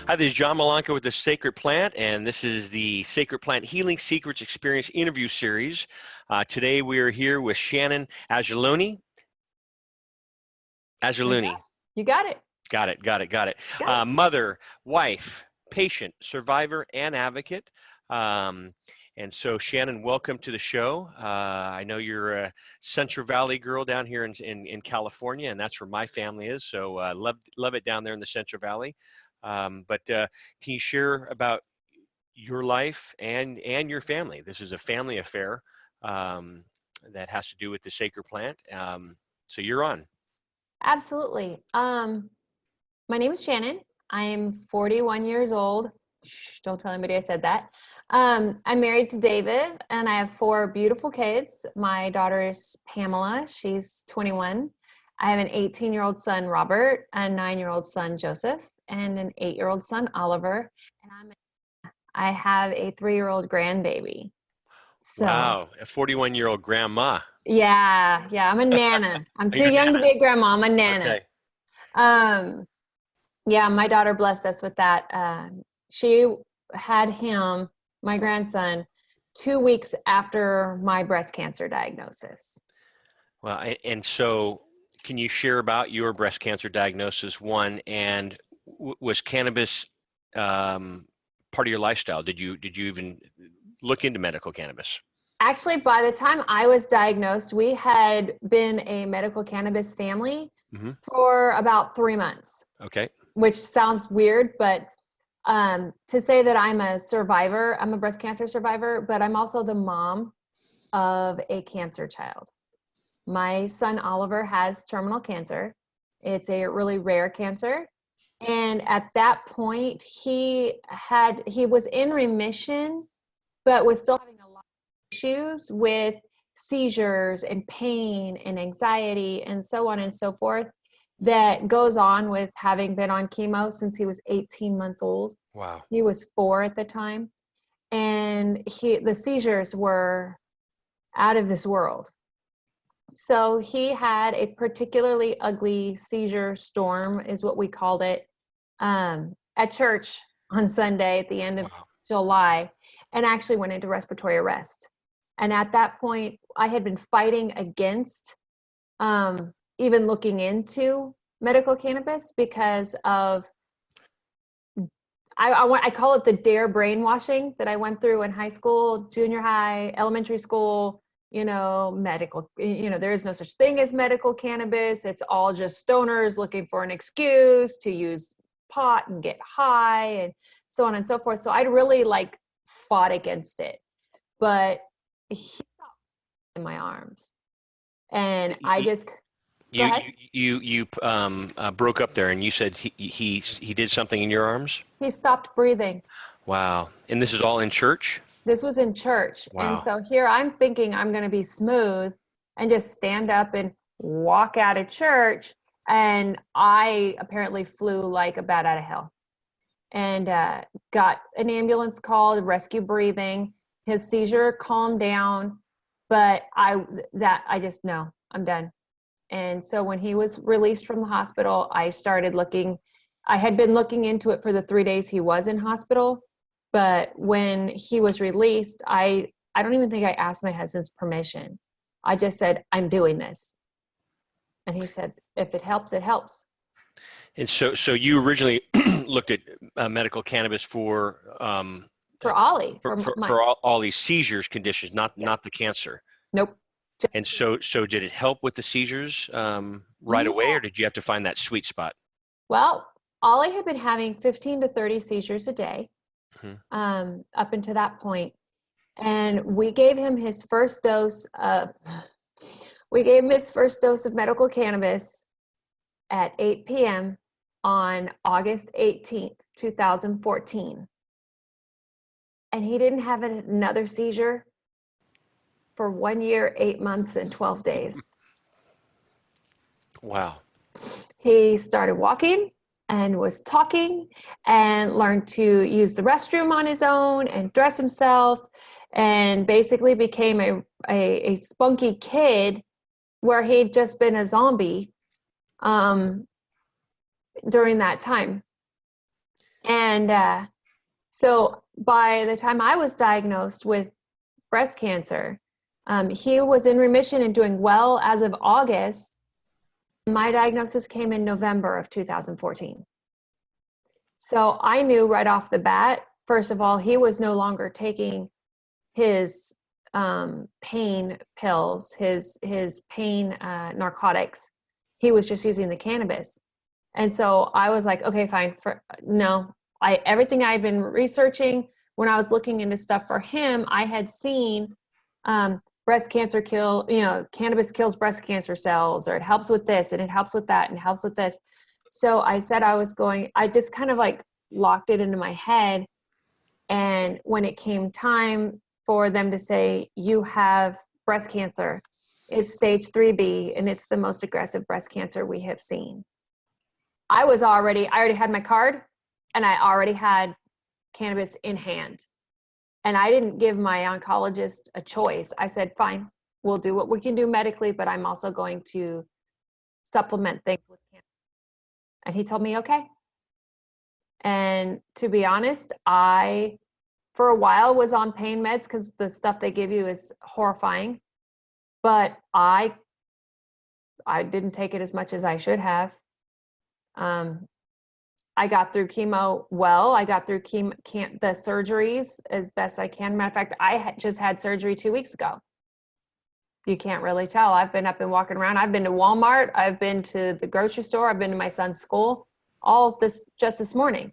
Hi, this is John Malanka with the Sacred Plant, and this is the Sacred Plant Healing Secrets Experience interview series. Today we are here with Shannan Ajluni. You got it. Got it. Mother, wife, patient, survivor, and advocate. And so, Shannan, welcome to the show. I know you're a Central Valley girl down here in California, and that's where my family is. So love it down there in the Central Valley. But can you share about your life and your family? This is a family affair that has to do with the Sacred Plant. So you're on. Absolutely. My name is Shannan. I am 41 years old. Shh, don't tell anybody I said that. I'm married to David, and I have 4 beautiful kids. My daughter is Pamela. She's 21. I have an 18-year-old son, Robert, a 9-year-old son, Joseph, and an 8-year-old son, Oliver. And I have a 3-year-old grandbaby. So, wow, a 41-year-old grandma. Yeah, I'm a nana. I'm too young to be a grandma. I'm a nana. Okay. Yeah, my daughter blessed us with that. She had him, my grandson, 2 weeks after my breast cancer diagnosis. Well, and so can you share about your breast cancer diagnosis, one, and was cannabis part of your lifestyle? Did you even look into medical cannabis? Actually, by the time I was diagnosed, we had been a medical cannabis family for about 3 months. Okay. Which sounds weird, but to say that I'm a survivor, I'm a breast cancer survivor, but I'm also the mom of a cancer child. My son Oliver has terminal cancer. It's a really rare cancer. And at that point, he was in remission, but was still having a lot of issues with seizures and pain and anxiety and so on and so forth that goes on with having been on chemo since he was 18 months old. Wow. He was 4 at the time. And the seizures were out of this world. So he had a particularly ugly seizure storm, is what we called it, at church on Sunday at the end of July, and actually went into respiratory arrest. And at that point, I had been fighting against even looking into medical cannabis because of, I call it the dare brainwashing that I went through in high school, junior high, elementary school. Medical, there is no such thing as medical cannabis. It's all just stoners looking for an excuse to use pot and get high and so on and so forth. So I really fought against it, but he stopped in my arms, and I just you broke up there, and you said he did something in your arms. He stopped breathing. Wow. And this is all in church? This was in church. Wow. And so here I'm thinking I'm going to be smooth and just stand up and walk out of church. And I apparently flew like a bat out of hell and got an ambulance called, rescue breathing. His seizure calmed down, but I just know I'm done. And so when he was released from the hospital, I started looking. I had been looking into it for the 3 days he was in hospital. But when he was released, I don't even think I asked my husband's permission. I just said, I'm doing this. And he said, if it helps, it helps. And so you originally looked at medical cannabis for Ollie. For all these seizures conditions, not the cancer. Nope. And so did it help with the seizures right away, or did you have to find that sweet spot? Well, Ollie had been having 15 to 30 seizures a day. Up until that point, and we gave him his first dose of medical cannabis at 8 p.m. on August 18th, 2014, and he didn't have another seizure for 1 year, 8 months, and 12 days. Wow. He started walking and was talking and learned to use the restroom on his own and dress himself, and basically became a spunky kid where he'd just been a zombie during that time. And so by the time I was diagnosed with breast cancer, he was in remission and doing well as of August. My diagnosis came in November of 2014. So I knew right off the bat, first of all, he was no longer taking his pain pills, his pain narcotics. He was just using the cannabis. And so I was like, okay, fine. Everything I'd been researching when I was looking into stuff for him, I had seen breast cancer cannabis kills breast cancer cells, or it helps with this and it helps with that and it helps with this. So I said I just kind of like locked it into my head. And when it came time for them to say, you have breast cancer, it's stage 3B, and it's the most aggressive breast cancer we have seen. I already had my card, and I already had cannabis in hand. And I didn't give my oncologist a choice. I said, fine, we'll do what we can do medically, but I'm also going to supplement things with cannabis. And he told me, okay. And to be honest, I, for a while, was on pain meds because the stuff they give you is horrifying. But I didn't take it as much as I should have. I got through chemo well. I got through the surgeries as best I can. Matter of fact, I just had surgery 2 weeks ago. You can't really tell. I've been up and walking around. I've been to Walmart. I've been to the grocery store. I've been to my son's school. All this just this morning.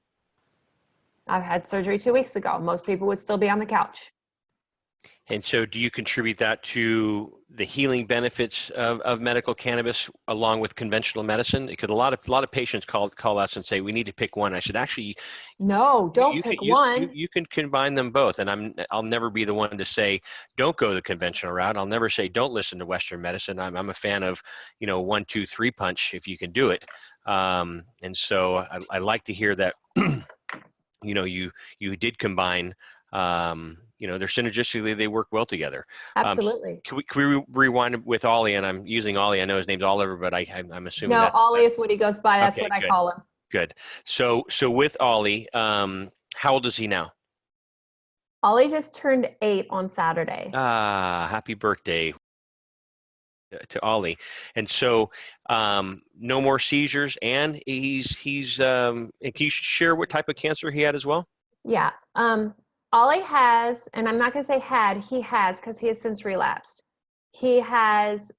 I've had surgery 2 weeks ago. Most people would still be on the couch. And so do you contribute that to the healing benefits of medical cannabis along with conventional medicine? Because a lot of patients call us and say, we need to pick one. I said, actually, no, don't pick one. You can combine them both. And I'll never be the one to say, don't go the conventional route. I'll never say, don't listen to Western medicine. I'm a fan of, 1, 2, 3 punch if you can do it. And so I like to hear that, you did combine, they're synergistically, they work well together. Absolutely. Can we rewind with Ollie? And I'm using Ollie. I know his name's Oliver, but I'm assuming no, Ollie is what he goes by. That's okay, what I call him. Good. So with Ollie, how old is he now? Ollie just turned 8 on Saturday. Happy birthday to Ollie. And so no more seizures, and he's can you share what type of cancer he had as well? Yeah. Ollie has, and I'm not going to say had, he has, because he has since relapsed. He has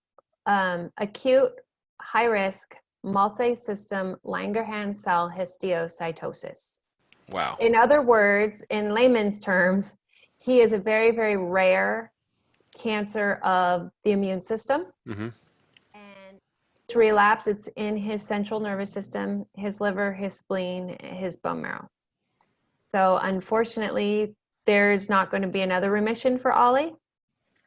acute high-risk multi-system Langerhans cell histiocytosis. Wow. In other words, in layman's terms, he is a very, very rare cancer of the immune system. Mm-hmm. And to relapse, it's in his central nervous system, his liver, his spleen, his bone marrow. So unfortunately, there's not going to be another remission for Ollie.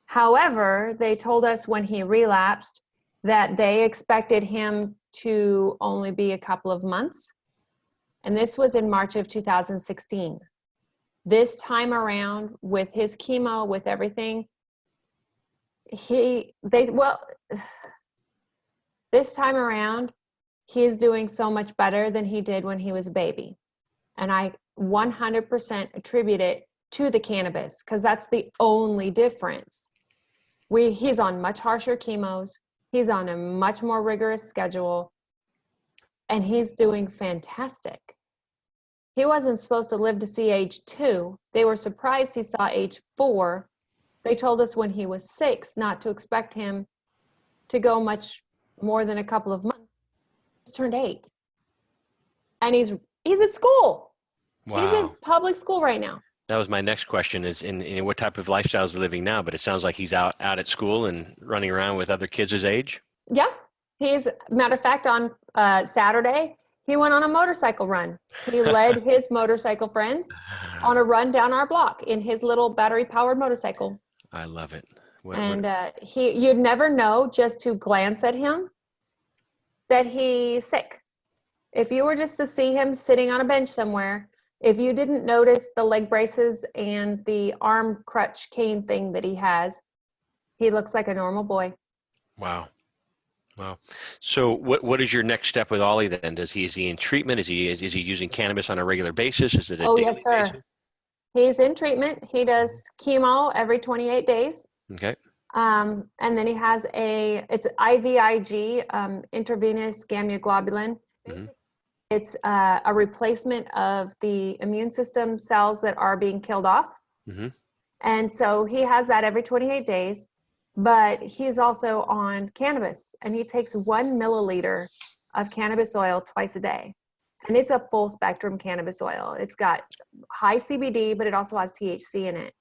However, they told us when he relapsed that they expected him to only be a couple of months. And this was in March of 2016. This time around, with his chemo, with everything, this time around, he is doing so much better than he did when he was a baby. And I 100% attribute it to the cannabis, because that's the only difference. He's on much harsher chemos. He's on a much more rigorous schedule, and he's doing fantastic. He wasn't supposed to live to see age 2. They were surprised he saw age 4. They told us when he was 6 not to expect him to go much more than a couple of months. He's turned 8. And he's at school. Wow. He's in public school right now. That was my next question, is in what type of lifestyle is he living now? But it sounds like he's out at school and running around with other kids his age. Yeah. Matter of fact, on Saturday, he went on a motorcycle run. He led his motorcycle friends on a run down our block in his little battery-powered motorcycle. I love it. You'd never know just to glance at him that he's sick. If you were just to see him sitting on a bench somewhere, if you didn't notice the leg braces and the arm crutch cane thing that he has, he looks like a normal boy. Wow. Wow. So what is your next step with Ollie then? Is he in treatment? Is he using cannabis on a regular basis? Is it a Oh, daily yes, sir. basis? He's in treatment. He does chemo every 28 days. Okay. And then he has it's IVIG, intravenous gamma-globulin. Mm-hmm. It's a replacement of the immune system cells that are being killed off. Mm-hmm. And so he has that every 28 days, but he's also on cannabis, and he takes 1 milliliter of cannabis oil twice a day. And it's a full spectrum cannabis oil. It's got high CBD, but it also has THC in it.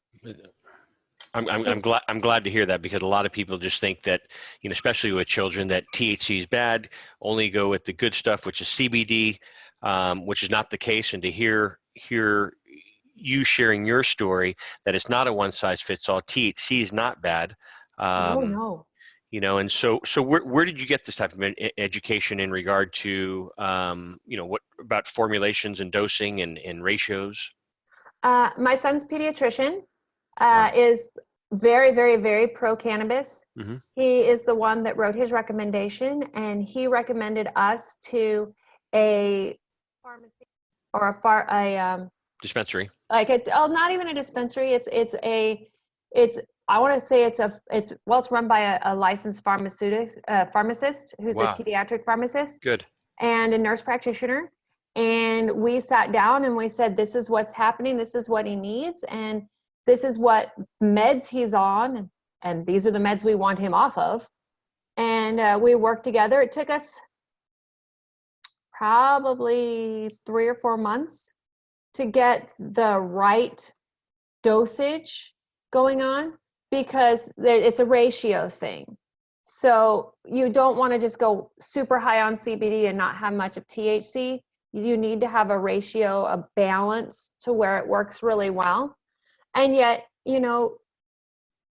I'm glad to hear that, because a lot of people just think that, especially with children, that THC is bad, only go with the good stuff, which is CBD, which is not the case. And to hear you sharing your story, that it's not a one size fits all. THC is not bad. Oh, no. And so where did you get this type of education in regard to, what about formulations and dosing and ratios? My son's pediatrician Wow. is very, very, very pro cannabis. Mm-hmm. He is the one that wrote his recommendation, and he recommended us to a pharmacy or Dispensary. not even a dispensary. It's I want to say it's run by a licensed pharmacist who's a Wow. pediatric pharmacist Good. and a nurse practitioner. And we sat down and we said, this is what's happening. This is what he needs. And this is what meds he's on. And these are the meds we want him off of. And we worked together. It took us probably 3 or 4 months to get the right dosage going on, because it's a ratio thing. So you don't want to just go super high on CBD and not have much of THC. You need to have a ratio, a balance to where it works really well. And yet,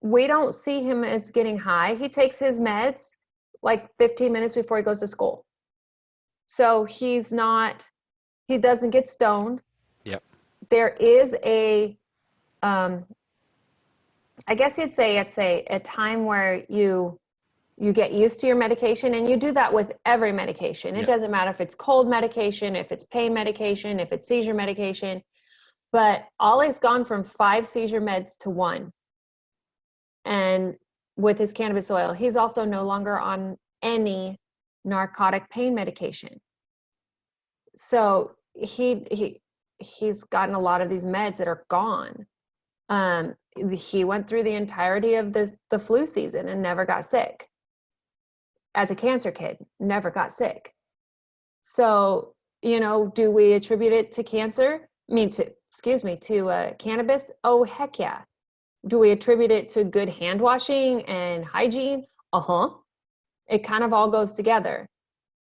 we don't see him as getting high. He takes his meds like 15 minutes before he goes to school. So he doesn't get stoned. Yep. There is I guess you'd say it's a time where you get used to your medication, and you do that with every medication. It doesn't matter if it's cold medication, if it's pain medication, if it's seizure medication. But Ollie's gone from 5 seizure meds to 1. And with his cannabis oil, he's also no longer on any narcotic pain medication. So he's gotten a lot of these meds that are gone. He went through the entirety of the flu season and never got sick. As a cancer kid, never got sick. So, do we attribute it to cancer? To cannabis? Oh, heck yeah. Do we attribute it to good hand washing and hygiene? It kind of all goes together.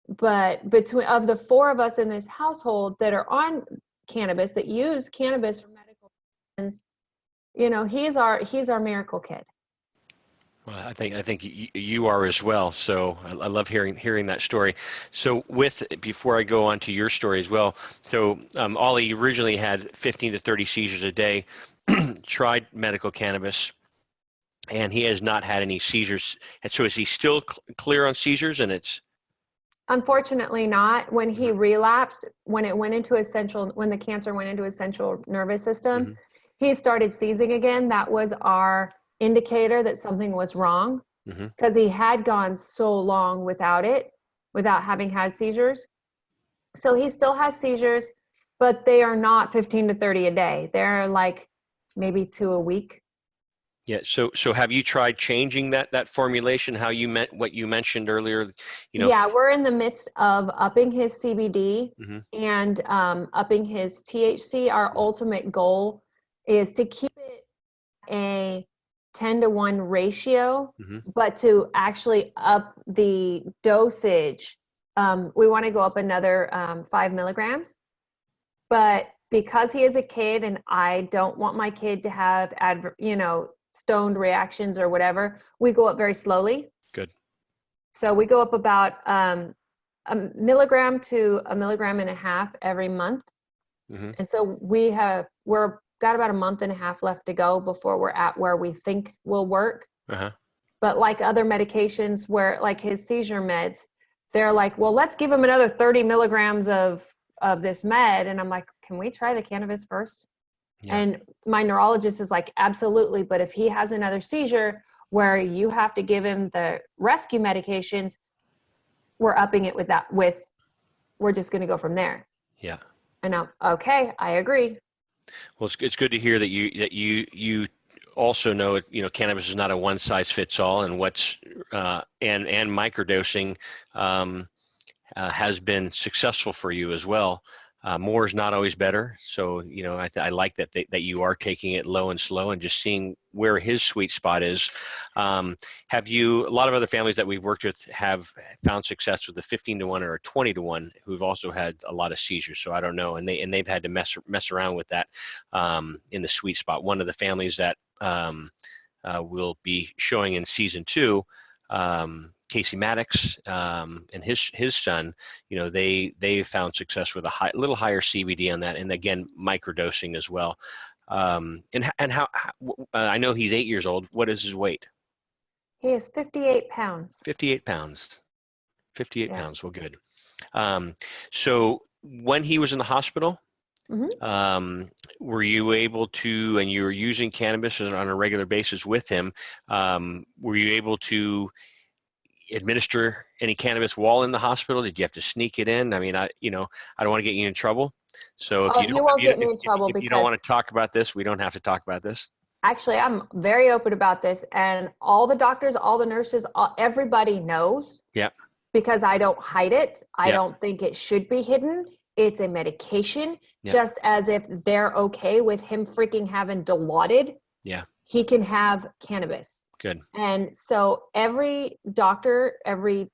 But of the 4 of us in this household that are on cannabis, that use cannabis for medical reasons, he's our miracle kid. Well, I think you are as well. So I love hearing that story. So before I go on to your story as well, so Ollie originally had 15 to 30 seizures a day, tried medical cannabis, and he has not had any seizures. And so is he still clear on seizures? And it's unfortunately not. When he relapsed, when the cancer went into his central nervous system, he started seizing again. That was our indicator that something was wrong, because he had gone so long without having had seizures. So he still has seizures, but they are not 15 to 30 a day. They're like maybe 2 a week. Yeah. So have you tried changing that formulation? What you mentioned earlier? Yeah, we're in the midst of upping his CBD and upping his THC. Our ultimate goal is to keep it a 10-to-1 ratio, but to actually up the dosage. We want to go up another 5 milligrams. But because he is a kid, and I don't want my kid to have stoned reactions or whatever, we go up very slowly. Good. So we go up about a milligram to 1.5 milligrams every month. And so we're got about 1.5 months left to go before we're at where we think will work. But like other medications where like his seizure meds, they're like, well, let's give him another 30 milligrams of this med. And I'm like, can we try the cannabis first? Yeah. And my neurologist is like, absolutely. But if he has another seizure where you have to give him the rescue medications, we're upping it we're just going to go from there. Yeah. And I'm okay. I agree. Well, it's good to hear that you also know, cannabis is not a one size fits all, and and microdosing has been successful for you as well. More is not always better. So, I like that you are taking it low and slow and just seeing where his sweet spot is. A lot of other families that we've worked with have found success with a 15-to-1 or a 20-to-1 who've also had a lot of seizures. So I don't know. And they've had to mess around with that in the sweet spot. One of the families that will be showing in season 2, Casey Maddox and his son, they found success with a little higher CBD on that, and again microdosing as well. And how I know he's 8 years old. What is his weight? He is 58 pounds. 58 pounds. 58 pounds. Well, good. So when he was in the hospital, were you able to, and you were using cannabis on a regular basis with him, were you able to administer any cannabis while in the hospital? Did you have to sneak it in? I mean, I don't want to get you in trouble. So if you won't get me in trouble if you don't want to talk about this, we don't have to talk about this. Actually, I'm very open about this, and all the doctors, all the nurses, everybody knows. Yeah. Because I don't hide it. I don't think it should be hidden. It's a medication, just as if they're okay with him freaking having Dilaudid. Yeah. He can have cannabis. Good. And so every doctor, every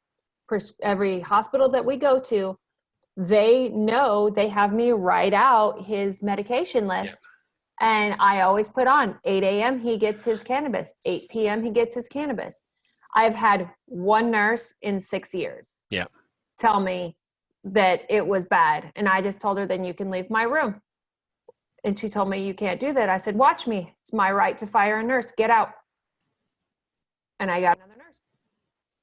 hospital that we go to, they know they have me write out his medication list. And I always put on 8 a.m. he gets his cannabis, 8 p.m. he gets his cannabis. I've had one nurse in 6 years tell me that it was bad. And I just told her, then you can leave my room. And she told me, you can't do that. I said, watch me. It's my right to fire a nurse. Get out. And I got another nurse.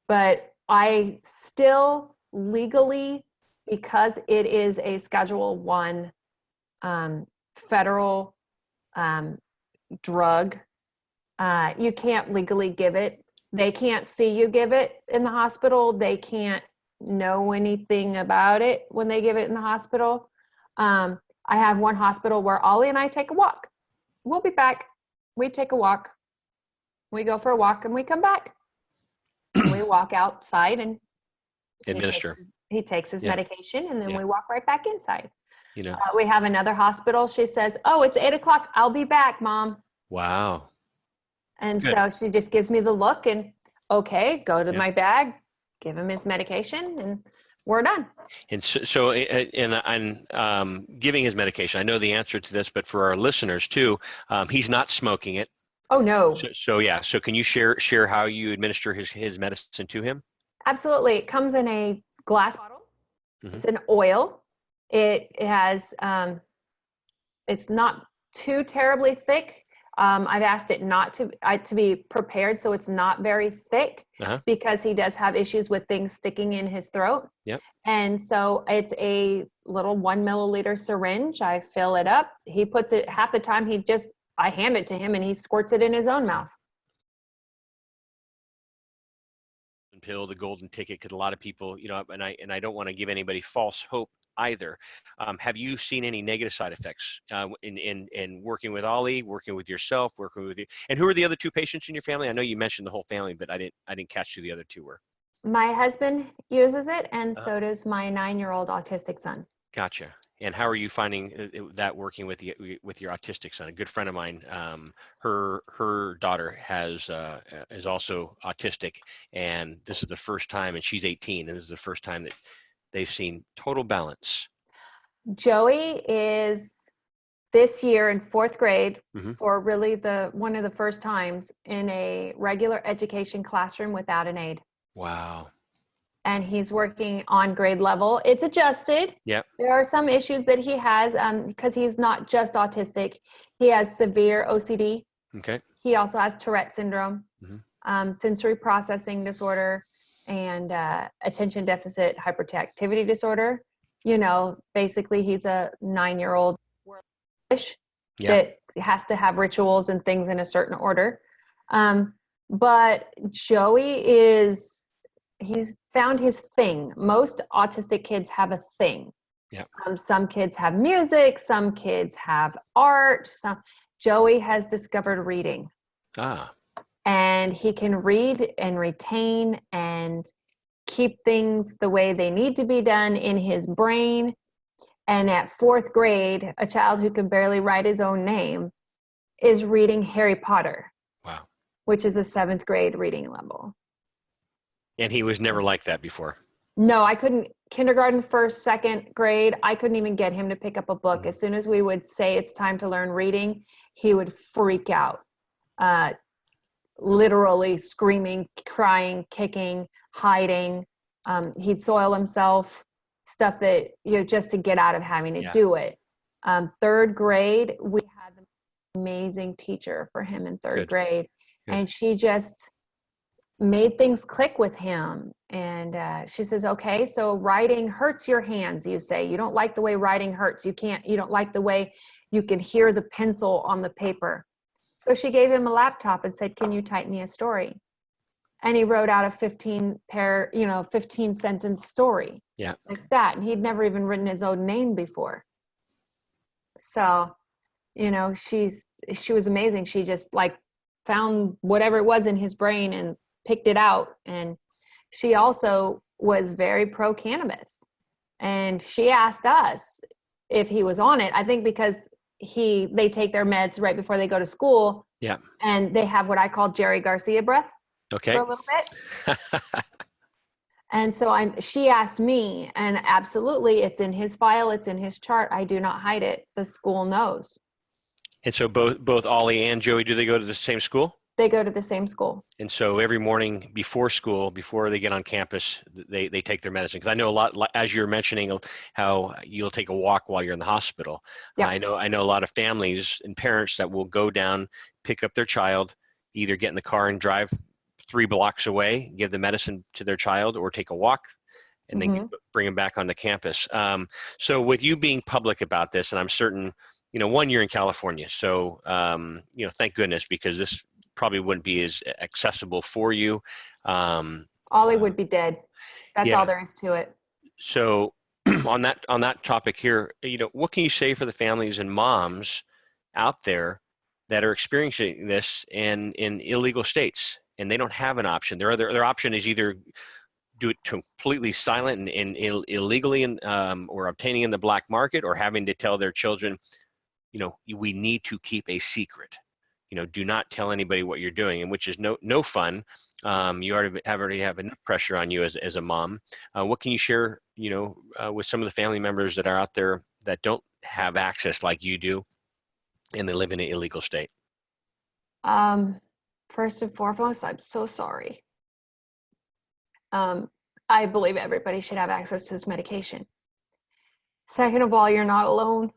But I still legally, because it is a Schedule 1 federal drug, you can't legally give it. They can't see you give it in the hospital. They can't know anything about it when they give it in the hospital. I have one hospital where Ollie and I take a walk. We'll be back. We take a walk. We go for a walk and we come back. We walk outside and administer. He takes his medication, and then we walk right back inside. You know, we have another hospital. She says, "Oh, it's 8 o'clock. I'll be back, Mom." Wow. And so she just gives me the look, and okay, go to my bag, give him his medication, and we're done. And so giving his medication, I know the answer to this, but for our listeners too, he's not smoking it. Oh no. So can you share how you administer his medicine to him? Absolutely. It comes in a glass bottle. It's an oil. It has, it's not too terribly thick. I've asked it not to be prepared so it's not very thick, because he does have issues with things sticking in his throat. Yep. And so it's a little 1 milliliter syringe. I fill it up. He puts it, half the time I hand it to him and he squirts it in his own mouth. Pill, the golden ticket, because a lot of people, and I don't want to give anybody false hope either. Have you seen any negative side effects in working with Ollie, working with yourself, working with you? And who are the other two patients in your family? I know you mentioned the whole family, but I didn't catch who the other two were. My husband uses it, and so does my 9-year-old autistic son. Gotcha. And how are you finding that working with your autistic son? A good friend of mine, her daughter is also autistic, and this is the first time, and she's 18, and this is the first time that they've seen total balance. Joey is this year in 4th grade for really one of the first times in a regular education classroom without an aide. Wow. And he's working on grade level. It's adjusted. Yep. There are some issues that he has because he's not just autistic. He has severe OCD. Okay. He also has Tourette syndrome. sensory processing disorder, and attention deficit hyperactivity disorder. Basically he's a 9-year-old that has to have rituals and things in a certain order. But Joey he's found his thing. Most autistic kids have a thing. Yeah. Some kids have music, some kids have art. Joey has discovered reading. And he can read and retain and keep things the way they need to be done in his brain. And at 4th grade, a child who can barely write his own name is reading Harry Potter. Wow. Which is a 7th grade reading level. And he was never like that before. No, I couldn't. Kindergarten, 1st, 2nd grade, I couldn't even get him to pick up a book. As soon as we would say it's time to learn reading, he would freak out. Literally screaming, crying, kicking, hiding. He'd soil himself, stuff that, just to get out of having to do it. 3rd grade, we had an amazing teacher for him in 3rd grade. Good. And she just made things click with him. And she says, okay, so writing hurts your hands, you say. You don't like the way writing hurts. You don't like the way you can hear the pencil on the paper. So she gave him a laptop and said, can you type me a story? And he wrote out a 15 sentence story. Yeah. Like that. And he'd never even written his own name before. So, she was amazing. She just found whatever it was in his brain and picked it out. And she also was very pro cannabis. And she asked us if he was on it. I think because they take their meds right before they go to school. Yeah. And they have what I call Jerry Garcia breath. Okay. For a little bit. And so she asked me, and absolutely, it's in his file. It's in his chart. I do not hide it. The school knows. And so both Ollie and Joey, do they go to the same school? They go to the same school. And so every morning before school, before they get on campus, they take their medicine. Because I know a lot, as you're mentioning, how you'll take a walk while you're in the hospital. Yeah. I know a lot of families and parents that will go down, pick up their child, either get in the car and drive 3 blocks away, give the medicine to their child, or take a walk and then bring them back onto campus. So with you being public about this, and I'm certain, 1 year in California, so, thank goodness, because this probably wouldn't be as accessible for you. Ollie would be dead. That's all there is to it. So on that topic here, what can you say for the families and moms out there that are experiencing this in illegal states, and they don't have an option? Their option is either do it completely silent and illegally, or obtaining in the black market, or having to tell their children, we need to keep a secret. Do not tell anybody what you're doing, and which is no fun. You already have enough pressure on you as a mom. What can you share, with some of the family members that are out there that don't have access like you do, and they live in an illegal state? First and foremost, I'm so sorry. I believe everybody should have access to this medication. Second of all, you're not alone.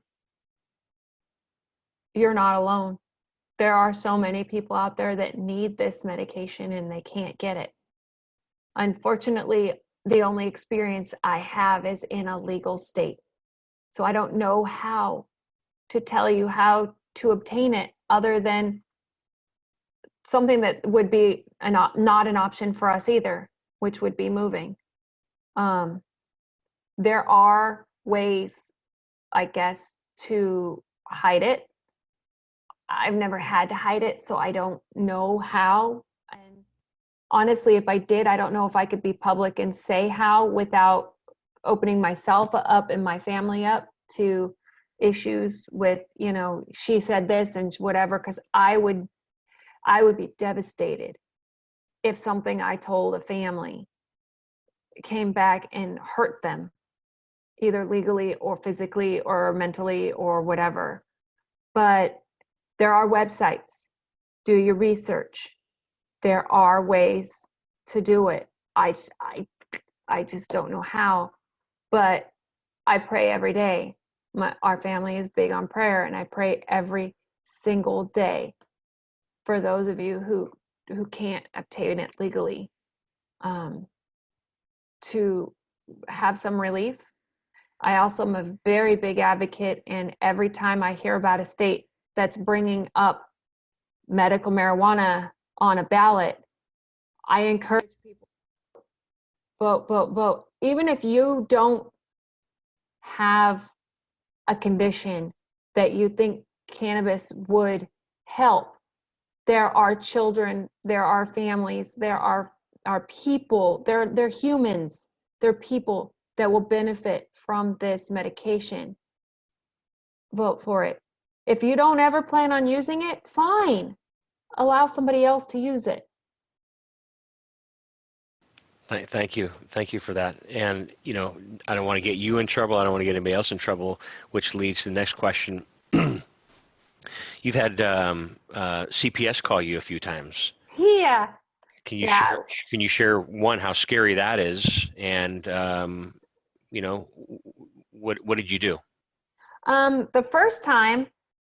You're not alone. There are so many people out there that need this medication and they can't get it. Unfortunately, the only experience I have is in a legal state. So I don't know how to tell you how to obtain it, other than something that would be not an option for us either, which would be moving. There are ways, I guess, to hide it. I've never had to hide it, so I don't know how. And honestly, if I did, I don't know if I could be public and say how without opening myself up and my family up to issues with, she said this and whatever, because I would be devastated if something I told a family came back and hurt them, either legally or physically or mentally or whatever. But there are websites. Do your research. There are ways to do it. I just don't know how, but I pray every day. Our family is big on prayer, and I pray every single day for those of you who who can't obtain it legally, to have some relief. I also am a very big advocate, and every time I hear about a state that's bringing up medical marijuana on a ballot, I encourage people, vote, vote, vote. Even if you don't have a condition that you think cannabis would help, there are children, there are families, there are people, they're humans, they're people that will benefit from this medication. Vote for it. If you don't ever plan on using it, fine. Allow somebody else to use it. Thank you. Thank you for that. And, I don't want to get you in trouble. I don't want to get anybody else in trouble, which leads to the next question. You've had CPS call you a few times. Yeah. Can you share one, how scary that is? And, what did you do? The first time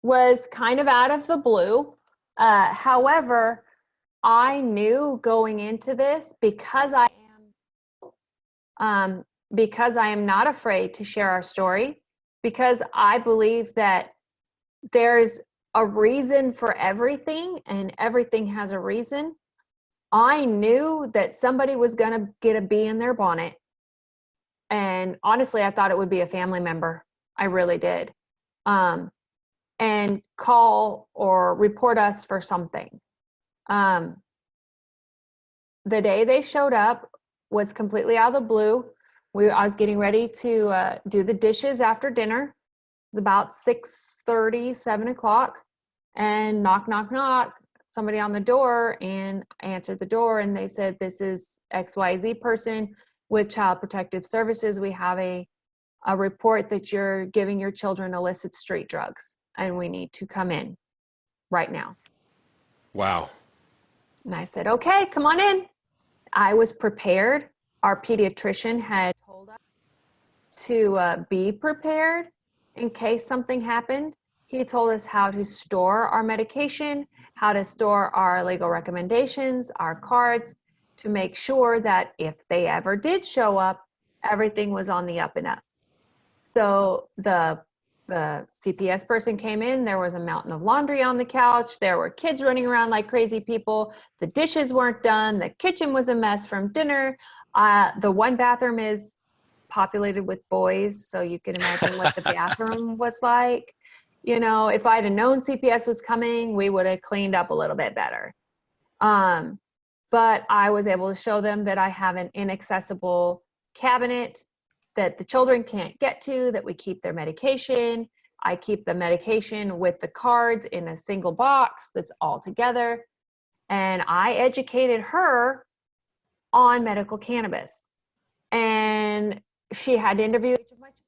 was kind of out of the blue. However, I knew going into this, because I am not afraid to share our story, because I believe that there's a reason for everything and everything has a reason. I knew that somebody was going to get a bee in their bonnet. And honestly, I thought it would be a family member. I really did. And call or report us for something. The day they showed up was completely out of the blue. I was getting ready to do the dishes after dinner. It was about 6:30, 7 o'clock, and knock, knock, knock, somebody on the door, and I answered the door, and they said, "This is XYZ person with Child Protective Services. We have a report that you're giving your children illicit street drugs, and we need to come in right now." Wow. And I said, "Okay, come on in." I was prepared. Our pediatrician had told us to be prepared in case something happened. He told us how to store our medication, how to store our legal recommendations, our cards, to make sure that if they ever did show up, everything was on the up and up. So the CPS person came in, there was a mountain of laundry on the couch, there were kids running around like crazy people, the dishes weren't done, the kitchen was a mess from dinner. The one bathroom is populated with boys, so you can imagine what the bathroom was like. If I'd have known CPS was coming, we would have cleaned up a little bit better. But I was able to show them that I have an inaccessible cabinet that the children can't get to, that we keep their medication. I keep the medication with the cards in a single box that's all together. And I educated her on medical cannabis. And she had to interview each of my children.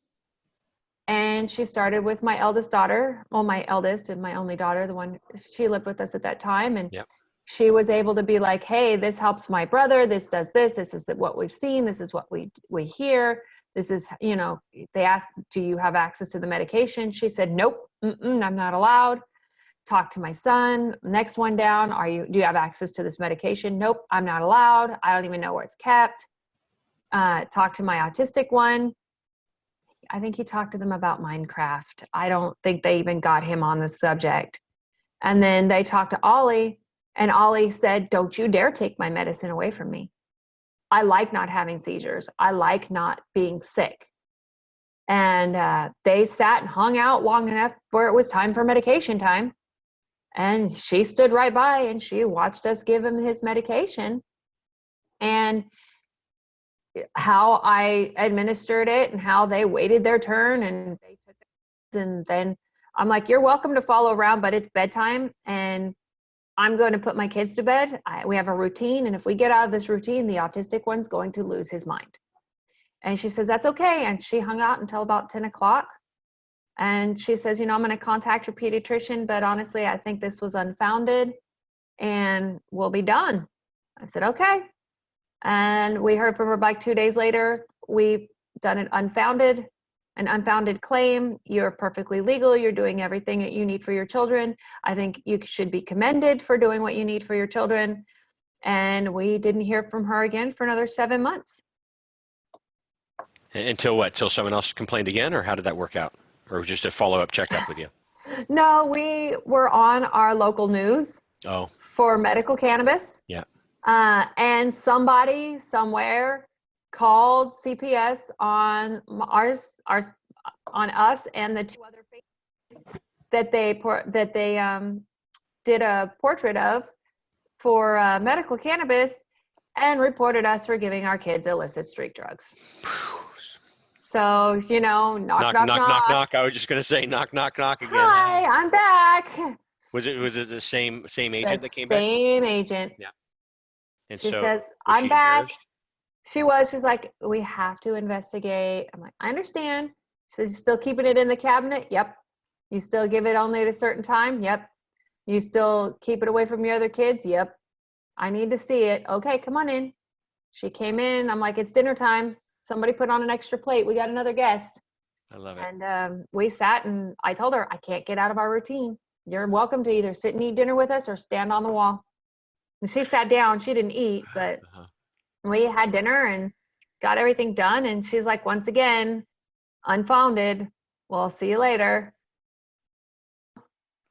And she started with my eldest daughter, my eldest and my only daughter, the one, she lived with us at that time. And yep. She was able to be like, "Hey, this helps my brother. This does this. This is what we've seen. This is what we hear. This is," they asked, "Do you have access to the medication?" She said, "Nope, I'm not allowed." Talk to my son. Next one down, do you have access to this medication? "Nope, I'm not allowed. I don't even know where it's kept." Talk to my autistic one. I think he talked to them about Minecraft. I don't think they even got him on the subject. And then they talked to Ollie, and Ollie said, "Don't you dare take my medicine away from me. I like not having seizures. I like not being sick." And they sat and hung out long enough where it was time for medication time. And she stood right by and she watched us give him his medication. And how I administered it and how they waited their turn and they took it. And then I'm like, "You're welcome to follow around, but it's bedtime and I'm going to put my kids to bed. We have a routine. And if we get out of this routine, the autistic one's going to lose his mind." And she says, "That's okay." And she hung out until about 10 o'clock. And she says, "I'm going to contact your pediatrician, but honestly, I think this was unfounded and we'll be done." I said, "Okay." And we heard from her like 2 days later. We've done an unfounded claim. You're perfectly legal. You're doing everything that you need for your children. I think you should be commended for doing what you need for your children. And we didn't hear from her again for another 7 months. Until what? Till someone else complained again, or how did that work out? Or just a follow-up checkup with you? No, we were on our local news Oh, for medical cannabis. yeah. And somebody somewhere called CPS on on us and the two other faces that they did a portrait of for medical cannabis, and reported us for giving our kids illicit street drugs. So, knock, Knock, knock, knock, knock. knock, knock. I was just going to say knock, knock, knock again. Hi, I'm back. Was it the same agent that came back? Same agent. Yeah. And She so says, was I'm she back. embarrassed? She's like, we have to investigate. I'm like, I understand. She says, you still keeping it in the cabinet? Yep. You still give it only at a certain time? Yep. You still keep it away from your other kids? Yep. I need to see it. Okay, come on in. She came in. I'm like, it's dinner time. Somebody put on an extra plate. We got another guest. I love it. And we sat, and I told her, I can't get out of our routine. You're welcome to either sit and eat dinner with us or stand on the wall. And she sat down. She didn't eat, but we had dinner and got everything done. And she's like, once again, unfounded. Well, see you later.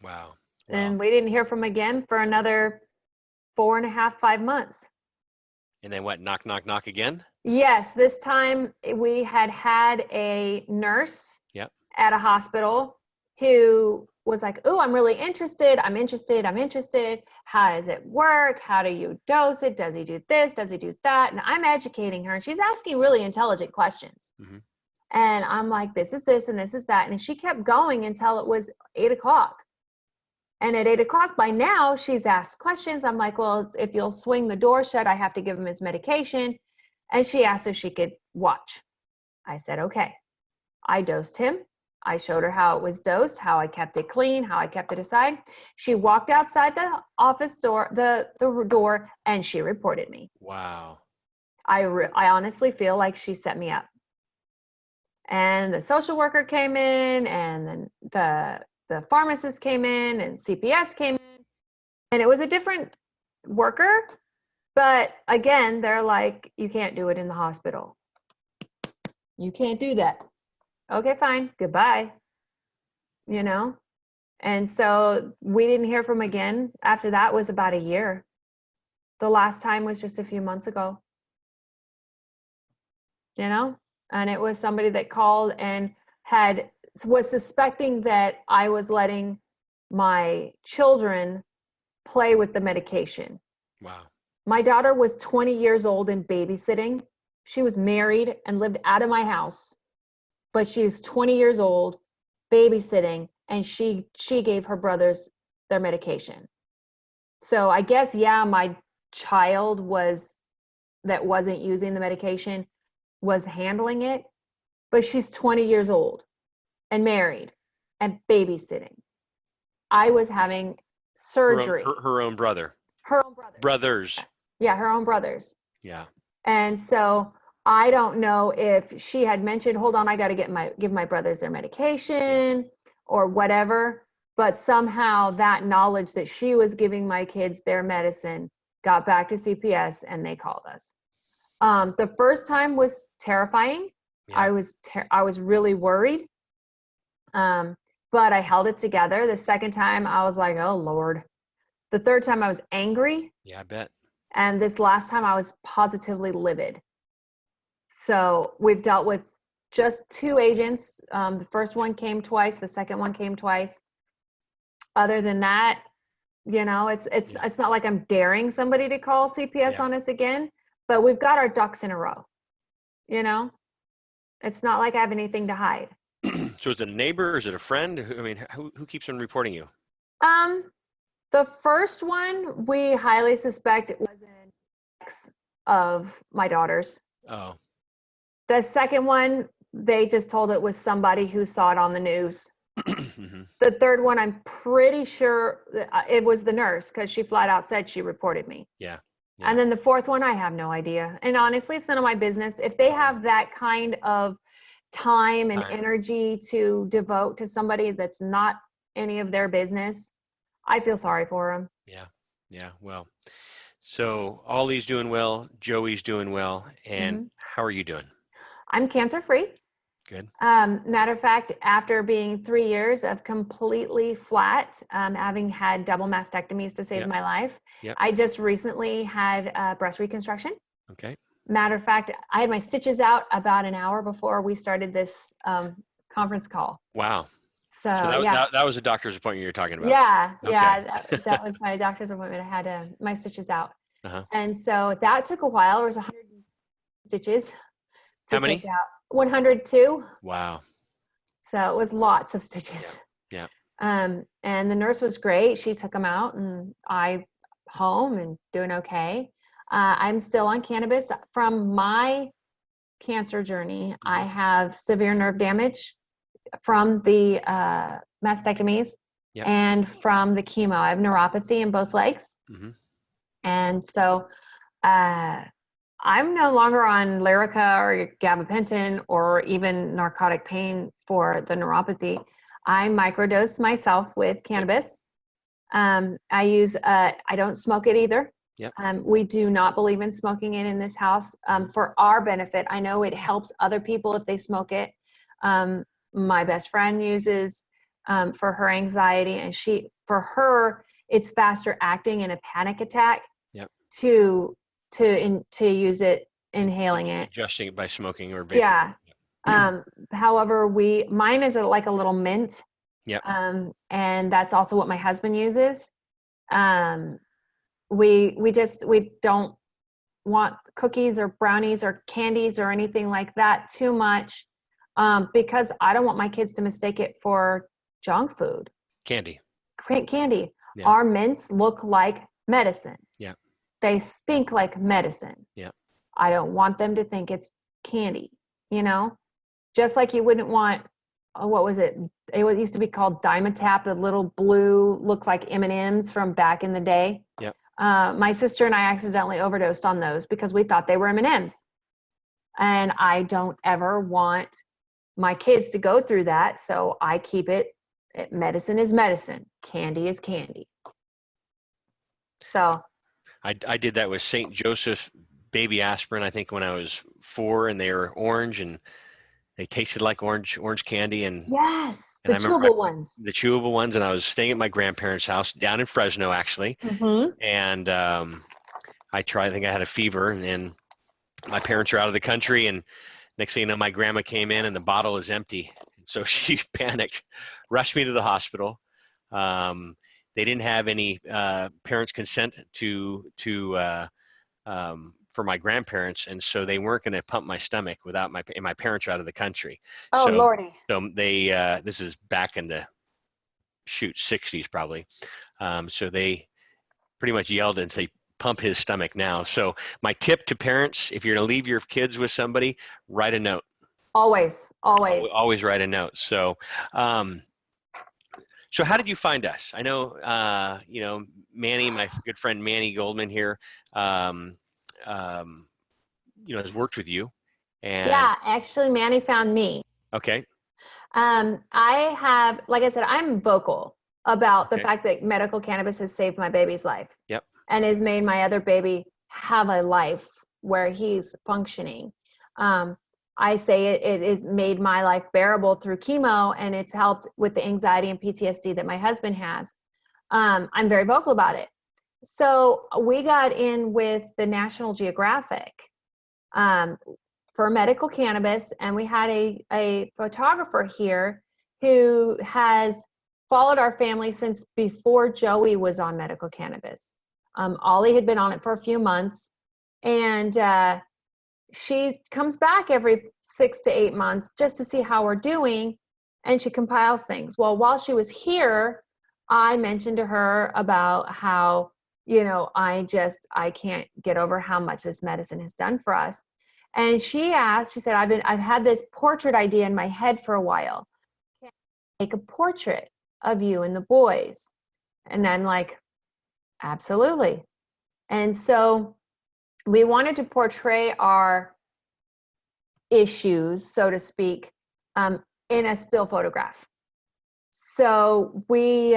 Wow. And we didn't hear from again for another 4.5, 5 months. And then what? Knock, knock, knock again? Yes, this time we had a nurse at a hospital who was like, oh, I'm really interested. I'm interested. How does it work? How do you dose it? Does he do this? Does he do that? And I'm educating her, and she's asking really intelligent questions. Mm-hmm. And I'm like, this is this and this is that. And she kept going until it was 8:00. And at 8:00 by now, she's asked questions. I'm like, well, if you'll swing the door shut, I have to give him his medication. And she asked if she could watch. I said, okay. I dosed him. I showed her how it was dosed, how I kept it clean, how I kept it aside. She walked outside the office door, the door, and she reported me. Wow. I honestly feel like she set me up. And the social worker came in, and then the pharmacist came in, and CPS came in, and it was a different worker. But again, they're like, you can't do it in the hospital. You can't do that. Okay, fine. Goodbye. And so we didn't hear from again. After that was about a year. The last time was just a few months ago. And it was somebody that called and was suspecting that I was letting my children play with the medication. Wow. My daughter was 20 years old and babysitting. She was married and lived out of my house, but she was 20 years old, babysitting, and she gave her brothers their medication. So I guess, my child that wasn't using the medication was handling it, but she's 20 years old and married and babysitting. I was having surgery. Her own brother. Her own brother. Brothers. Yeah, her own brothers. Yeah. And so I don't know if she had mentioned, hold on, I got to give my brothers their medication or whatever. But somehow that knowledge that she was giving my kids their medicine got back to CPS, and they called us. The first time was terrifying. Yeah. I was really worried. But I held it together. The second time I was like, oh Lord. The third time I was angry. Yeah, I bet. And this last time I was positively livid. So we've dealt with just 2 agents. The first one came twice. The second one came twice. Other than that, it's not like I'm daring somebody to call CPS on us again, but we've got our ducks in a row. It's not like I have anything to hide. So is it a neighbor? Or is it a friend? I mean, who keeps on reporting you? The first one, we highly suspect it was an ex of my daughter's. Oh. The second one, they just told it was somebody who saw it on the news. Mm-hmm. The third one, I'm pretty sure it was the nurse, because she flat out said she reported me. Yeah. And then the fourth one, I have no idea. And honestly, it's none of my business. If they have that kind of time and energy to devote to somebody that's not any of their business, I feel sorry for them. Yeah. Yeah. Well, So Ollie's doing well, Joey's doing well, and Mhm. how are you doing? I'm cancer free. Good. Matter of fact, after being 3 years of completely flat, having had double mastectomies to save Yep. my life, Yep. I just recently had breast reconstruction. Okay. Matter of fact, I had my stitches out about an hour before we started this conference call. Wow. So So that, yeah, that that was a doctor's appointment you're talking about. yeah, Okay. that was my doctor's appointment. I had my stitches out. Uh-huh. And so that took a while. There was 100 stitches How to take many? out. 102. Wow. So it was lots of Yeah. stitches. Yeah. And the nurse was great. She took them out and I home and doing okay. I'm still on cannabis. From my cancer journey, I Mm-hmm. have severe nerve damage from the mastectomies Yep. and from the chemo. I have neuropathy in both legs. Mm-hmm. And so I'm no longer on Lyrica or gabapentin or even narcotic pain for the neuropathy. I microdose myself with cannabis. I don't smoke it either. Yep. We do not believe in smoking it in this house for our benefit. I know it helps other people if they smoke it. My best friend uses for her anxiety, and for her, it's faster acting in a panic attack Yep. to use it, inhaling it. Adjusting it by smoking or vaping. Yeah. However, mine is like a little mint. Yep. And that's also what my husband uses. We don't want cookies or brownies or candies or anything like that too much, because I don't want my kids to mistake it for junk food. Candy. Candy. Yeah. Our mints look like medicine. Yeah. They stink like medicine. Yeah. I don't want them to think it's candy, just like you wouldn't want, what was it? It used to be called Dimetap, the little blue, looks like M&Ms from back in the day. Yeah. My sister and I accidentally overdosed on those because we thought they were M&Ms. And I don't ever want my kids to go through that. So I keep it, medicine is medicine. Candy is candy. So I did that with St. Joseph baby aspirin, I think when I was 4, and they were orange and they tasted like orange candy. And yes, and the I remember chewable ones. the chewable ones, and I was staying at my grandparents' house down in Fresno, actually. Mm-hmm. And I think I had a fever, and my parents are out of the country, and next thing you know, my grandma came in and the bottle is empty. And so she panicked, rushed me to the hospital. They didn't have any parents' consent for my grandparents, and so they weren't going to pump my stomach without my parents are out of the country. Oh, Lordy. So they this is back in the 60s probably. So they pretty much yelled and say, pump his stomach now. So my tip to parents, if you're going to leave your kids with somebody, write a note. Always. Always write a note. So so how did you find us? I know, Manny, my good friend Manny Goldman here, has worked with you. And yeah, actually, Manny found me. Okay. I have, like I said, I'm vocal about the Okay. fact that medical cannabis has saved my baby's life. Yep. And has made my other baby have a life where he's functioning. I say it has made my life bearable through chemo, and it's helped with the anxiety and PTSD that my husband has. I'm very vocal about it. So we got in with the National Geographic for medical cannabis, and we had a photographer here who has followed our family since before Joey was on medical cannabis. Ollie had been on it for a few months, and she comes back every 6 to 8 months just to see how we're doing, and she compiles things. Well, while she was here, I mentioned to her about how, I can't get over how much this medicine has done for us. And she said, I've had this portrait idea in my head for a while. Can I make a portrait of you and the boys? And I'm like, absolutely. And so we wanted to portray our issues, so to speak, in a still photograph. So we,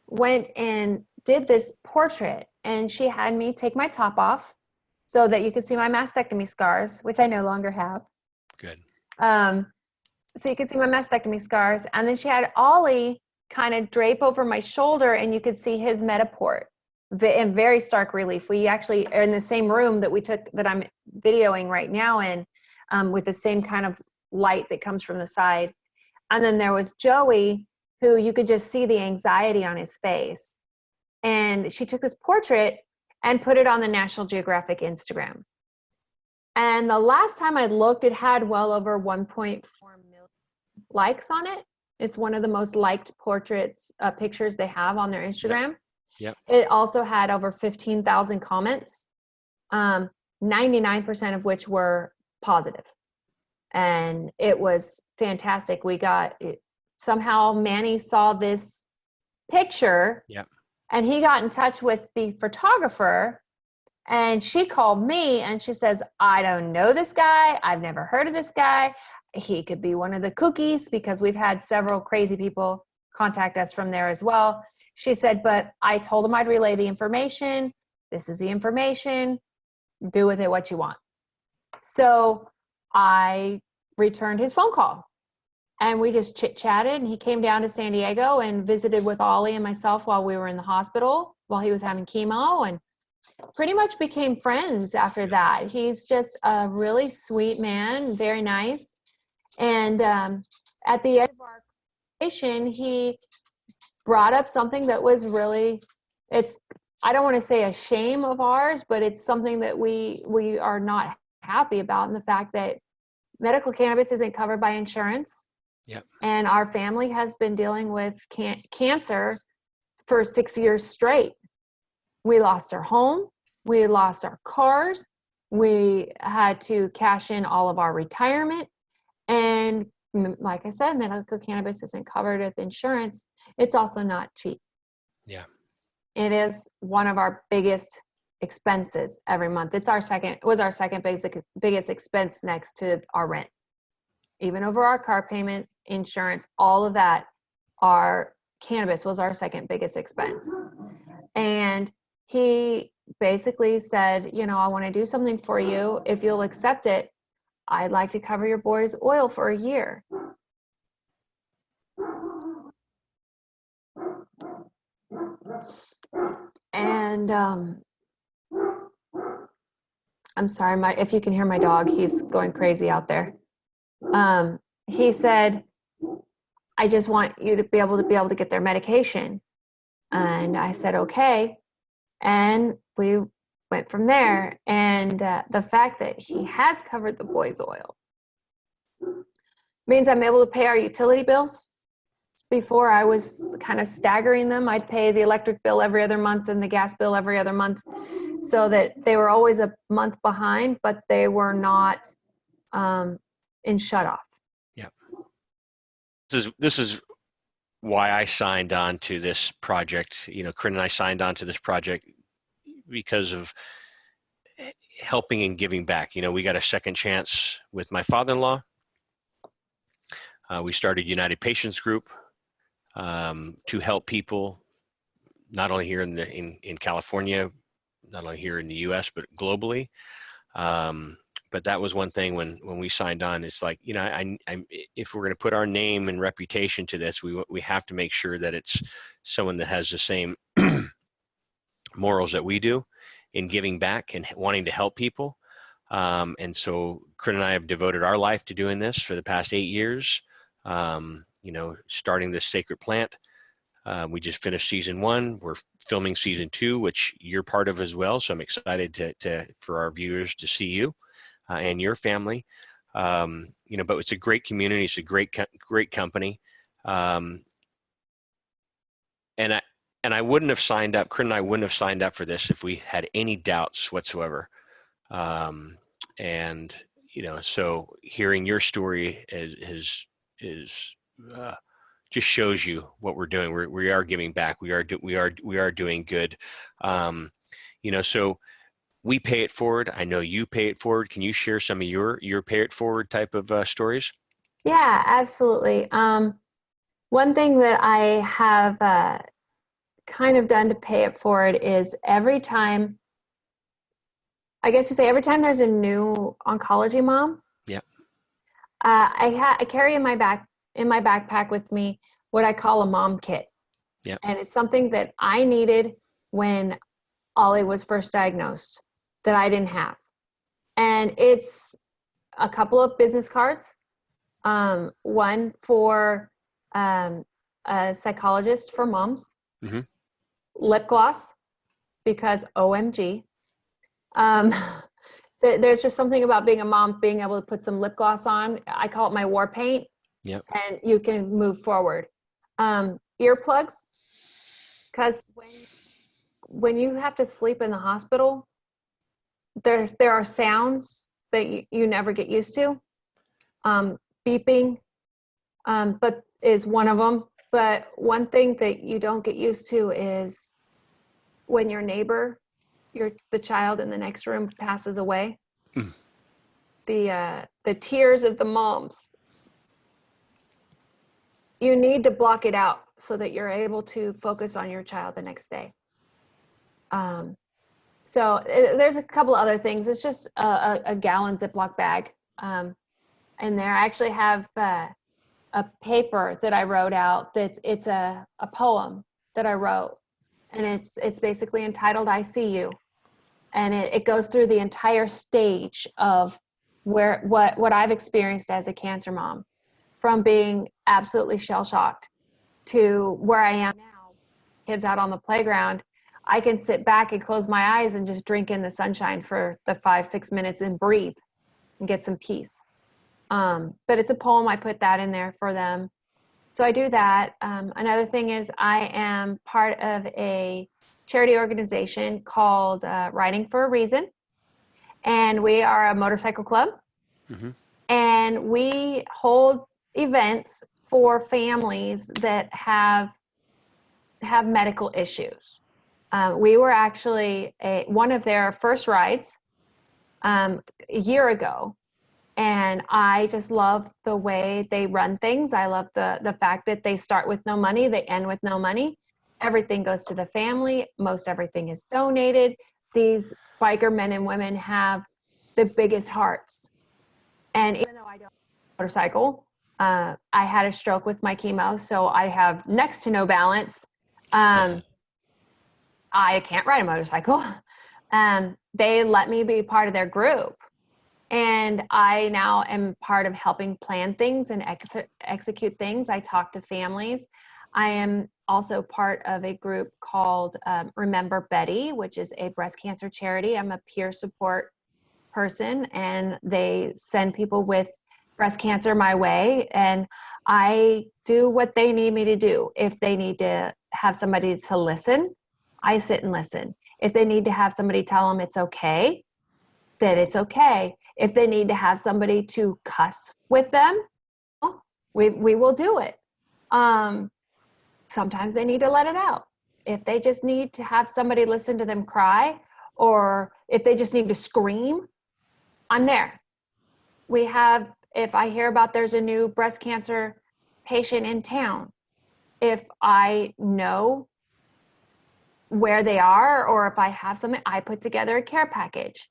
went and did this portrait, and she had me take my top off so that you could see my mastectomy scars, which I no longer have. Good. So you could see my mastectomy scars. And then she had Ollie kind of drape over my shoulder, and you could see his Metaport in very stark relief. We actually are in the same room that I'm videoing right now in, with the same kind of light that comes from the side. And then there was Joey, who you could just see the anxiety on his face. And she took this portrait and put it on the National Geographic Instagram. And the last time I looked, it had well over 1.4 million likes on it. It's one of the most liked portraits, pictures they have on their Instagram. Yep. It also had over 15,000 comments, 99% of which were positive. And it was fantastic. Somehow Manny saw this picture, and he got in touch with the photographer, and she called me and she says, I don't know this guy. I've never heard of this guy. He could be one of the cookies, because we've had several crazy people contact us from there as well. She said, but I told him I'd relay the information. This is the information. Do with it what you want. So I returned his phone call, and we just chit-chatted, and he came down to San Diego and visited with Ollie and myself while we were in the hospital, while he was having chemo, and pretty much became friends after that. He's just a really sweet man, very nice. And at the end of our conversation, he brought up something that was really, I don't want to say a shame of ours, but it's something that we are not happy about, and the fact that medical cannabis isn't covered by insurance. Yep. And our family has been dealing with cancer for 6 years straight. We lost our home. We lost our cars. We had to cash in all of our retirement. And like I said, medical cannabis isn't covered with insurance. It's also not cheap. Yeah. It is one of our biggest expenses every month. It was our second biggest expense next to our rent. Even over our car payment, insurance, all of that, our cannabis was our second biggest expense. And he basically said, I want to do something for you. If you'll accept it, I'd like to cover your boy's oil for a year. And I'm sorry, if you can hear my dog, he's going crazy out there. He said, I just want you to be able to get their medication. And I said, okay. And we went from there. And the fact that he has covered the boys' oil means I'm able to pay our utility bills. Before, I was kind of staggering them. I'd pay the electric bill every other month and the gas bill every other month, so that they were always a month behind, but they were not in shut-off. Yeah. This is why I signed on to this project. Corinne and I signed on to this project because of helping and giving back. We got a second chance with my father-in-law. We started United Patients Group to help people, not only here in California, not only here in the U.S., but globally. But that was one thing when we signed on. It's like, if we're going to put our name and reputation to this, we have to make sure that it's someone that has the same morals that we do in giving back and wanting to help people. And so Corinne and I have devoted our life to doing this for the past 8 years. Starting this sacred plant. We just finished season 1. We're filming season 2, which you're part of as well. So I'm excited for our viewers to see you and your family. But it's a great community. It's a great company. And I wouldn't have signed up. Corinne and I wouldn't have signed up for this if we had any doubts whatsoever. So hearing your story is just shows you what we're doing. We are giving back. We are doing good. So we pay it forward. I know you pay it forward. Can you share some of your pay it forward type of stories? Yeah, absolutely. One thing that I have kind of done to pay it forward is every time there's a new oncology mom, Yeah. I carry in my backpack with me what I call a mom kit. Yeah. And it's something that I needed when Ollie was first diagnosed that I didn't have. And it's a couple of business cards, one for a psychologist for moms, Mm-hmm. lip gloss, because OMG. There's just something about being a mom, being able to put some lip gloss on. I call it my war paint. Yep. And you can move forward. Earplugs, because when you have to sleep in the hospital, there are sounds that you never get used to. Beeping, but is one of them. But one thing that you don't get used to is when your neighbor, the child in the next room passes away. Mm. The tears of the moms. You need to block it out so that you're able to focus on your child the next day. So there's a couple other things. It's just a gallon Ziploc bag. And there I actually have a paper that I wrote out it's a poem that I wrote. And it's basically entitled I See You. And it goes through the entire stage of what I've experienced as a cancer mom, from being absolutely shell-shocked to where I am now, kids out on the playground. I can sit back and close my eyes and just drink in the sunshine for the 5-6 minutes and breathe and get some peace. But it's a poem. I put that in there for them. So I do that. Another thing is I am part of a charity organization called Riding for a Reason. And we are a motorcycle club. Mm-hmm. And we hold events for families that have medical issues. We were actually one of their first rides a year ago. And I just love the way they run things. I love the fact that they start with no money, they end with no money. Everything goes to the family. Most everything is donated. These biker men and women have the biggest hearts. And even though I don't motorcycle, I had a stroke with my chemo, so I have next to no balance. I can't ride a motorcycle. They let me be part of their group. And I now am part of helping plan things and execute things. I talk to families. I am also part of a group called Remember Betty, which is a breast cancer charity. I'm a peer support person, and they send people with breast cancer my way, and I do what they need me to do. If they need to have somebody to listen, I sit and listen. If they need to have somebody tell them it's okay, that it's okay. If they need to have somebody to cuss with them, we will do it. Sometimes they need to let it out. If they just need to have somebody listen to them cry, or if they just need to scream, I'm there. If I hear about there's a new breast cancer patient in town, if I know where they are, or if I have something, I put together a care package.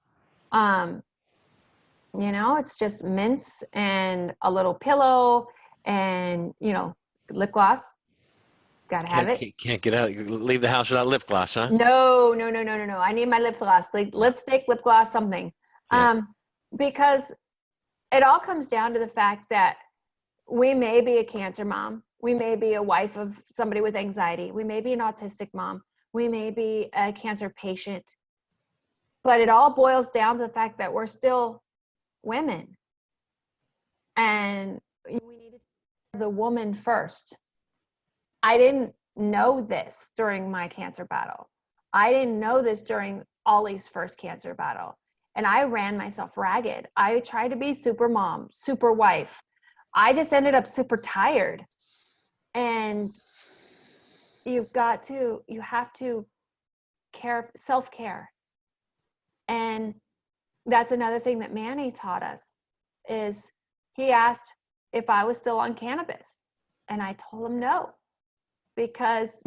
It's just mints and a little pillow and, lip gloss. Gotta have it. Can't get out, leave the house without lip gloss, huh? No. I need my lip gloss, like lipstick, lip gloss, something. Yeah. Because it all comes down to the fact that we may be a cancer mom. We may be a wife of somebody with anxiety. We may be an autistic mom. We may be a cancer patient. But it all boils down to the fact that we're still women. And we need to put the woman first. I didn't know this during my cancer battle. I didn't know this during Ollie's first cancer battle. And I ran myself ragged. I tried to be super mom, super wife. I just ended up super tired. And you have to self-care. And that's another thing that Manny taught us, is he asked if I was still on cannabis. And I told him no, because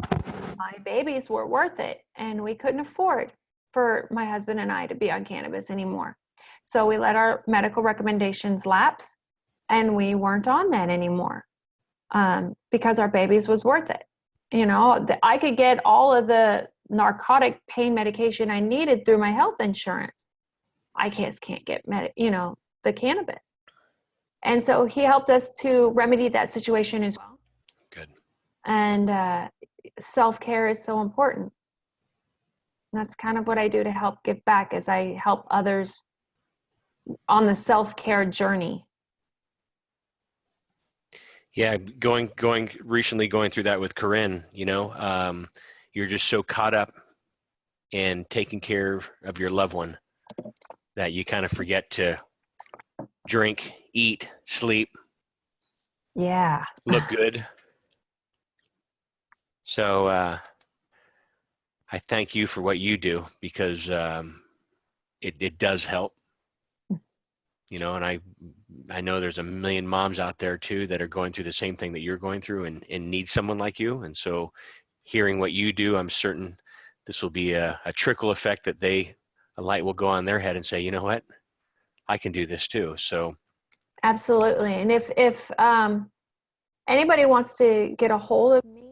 my babies were worth it, and we couldn't afford for my husband and I to be on cannabis anymore. So we let our medical recommendations lapse, and we weren't on that anymore, because our babies was worth it. You know, I could get all of the narcotic pain medication I needed through my health insurance. I just can't get the cannabis. And so he helped us to remedy that situation as well. Good. And self-care is so important. That's kind of what I do to help give back, as I help others on the self-care journey. Yeah, recently going through that with Corinne, you're just so caught up in taking care of your loved one that you kind of forget to drink, eat, sleep, Yeah, look good. So I thank you for what you do, because it does help, and I know there's a million moms out there too that are going through the same thing that you're going through and need someone like you. And so hearing what you do, I'm certain this will be a trickle effect that a light will go on their head and say, you know what, I can do this too. So absolutely. And if anybody wants to get a hold of me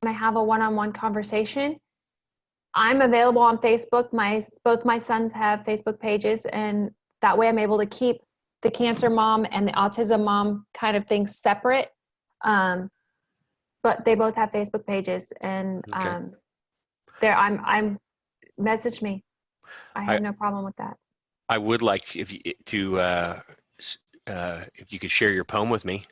and I have a one-on-one conversation, I'm available on Facebook. Both my sons have Facebook pages, and that way I'm able to keep the cancer mom and the autism mom kind of things separate. But they both have Facebook pages, and okay. I'm message me. I have no problem with that. I would like if you could share your poem with me,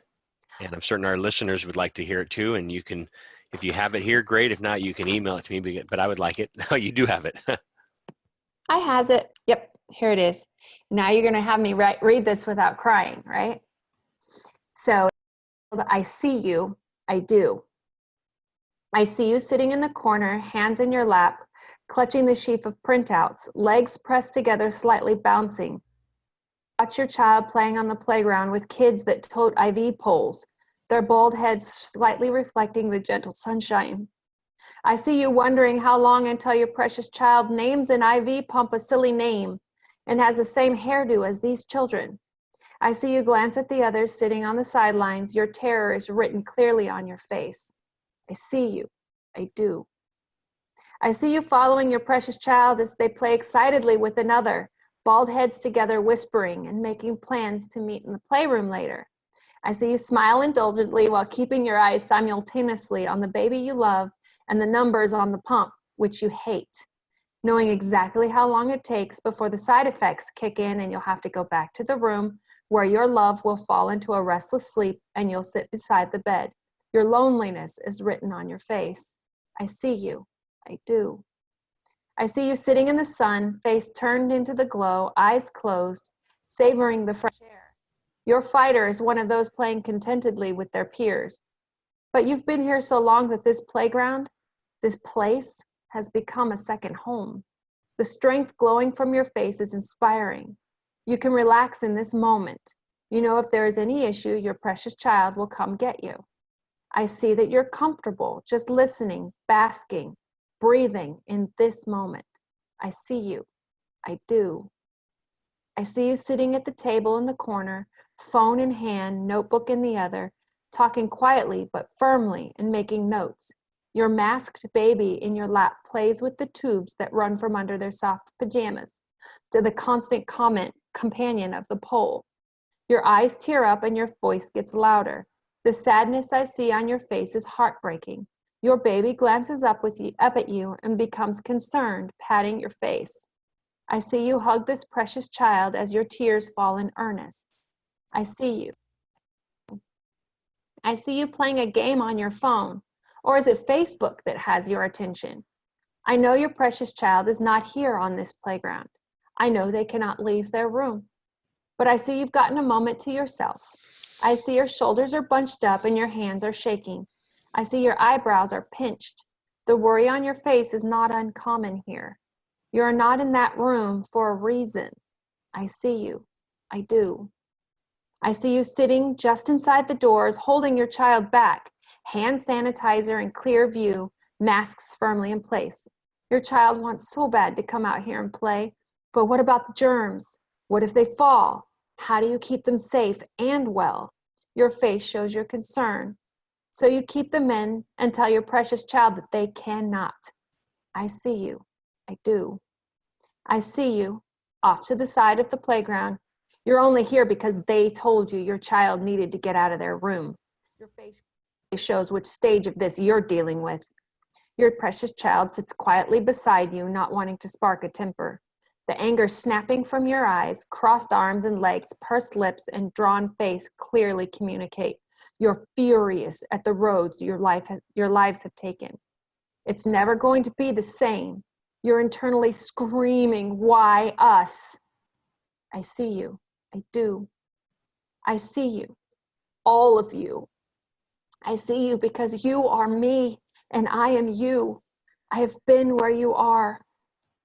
and I'm certain our listeners would like to hear it too. And you can, if you have it here, great. If not, you can email it to me, but I would like it. Oh, you do have it. I has it. Yep, here it is. Now you're going to have me read this without crying, right? So, I see you. I do. I see you sitting in the corner, hands in your lap, clutching the sheaf of printouts, legs pressed together, slightly bouncing. Watch your child playing on the playground with kids that tote IV poles, their bald heads slightly reflecting the gentle sunshine. I see you wondering how long until your precious child names an IV pump a silly name and has the same hairdo as these children. I see you glance at the others sitting on the sidelines. Your terror is written clearly on your face. I see you. I do. I see you following your precious child as they play excitedly with another, bald heads together whispering and making plans to meet in the playroom later. I see you smile indulgently while keeping your eyes simultaneously on the baby you love and the numbers on the pump, which you hate, knowing exactly how long it takes before the side effects kick in and you'll have to go back to the room where your love will fall into a restless sleep and you'll sit beside the bed. Your loneliness is written on your face. I see you. I do. I see you sitting in the sun, face turned into the glow, eyes closed, savoring the fresh air. Your fighter is one of those playing contentedly with their peers. But you've been here so long that this playground, this place, has become a second home. The strength glowing from your face is inspiring. You can relax in this moment. You know if there is any issue, your precious child will come get you. I see that you're comfortable, just listening, basking, breathing in this moment. I see you. I do. I see you sitting at the table in the corner, phone in hand, notebook in the other, talking quietly but firmly and making notes. Your masked baby in your lap plays with the tubes that run from under their soft pajamas to the constant companion of the pole. Your eyes tear up and your voice gets louder. The sadness I see on your face is heartbreaking. Your baby glances up at you and becomes concerned, patting your face. I see you hug this precious child as your tears fall in earnest. I see you. I see you playing a game on your phone. Or is it Facebook that has your attention? I know your precious child is not here on this playground. I know they cannot leave their room. But I see you've gotten a moment to yourself. I see your shoulders are bunched up and your hands are shaking. I see your eyebrows are pinched. The worry on your face is not uncommon here. You are not in that room for a reason. I see you. I do. I see you sitting just inside the doors, holding your child back, hand sanitizer in clear view, masks firmly in place. Your child wants so bad to come out here and play, but what about the germs? What if they fall? How do you keep them safe and well? Your face shows your concern. So you keep them in and tell your precious child that they cannot. I see you. I do. I see you off to the side of the playground. You're only here because they told you your child needed to get out of their room. Your face shows which stage of this you're dealing with. Your precious child sits quietly beside you, not wanting to spark a temper. The anger snapping from your eyes, crossed arms and legs, pursed lips, and drawn face clearly communicate. You're furious at the roads your lives have taken. It's never going to be the same. You're internally screaming, why us? I see you. I do. I see you. All of you. I see you because you are me and I am you. I have been where you are.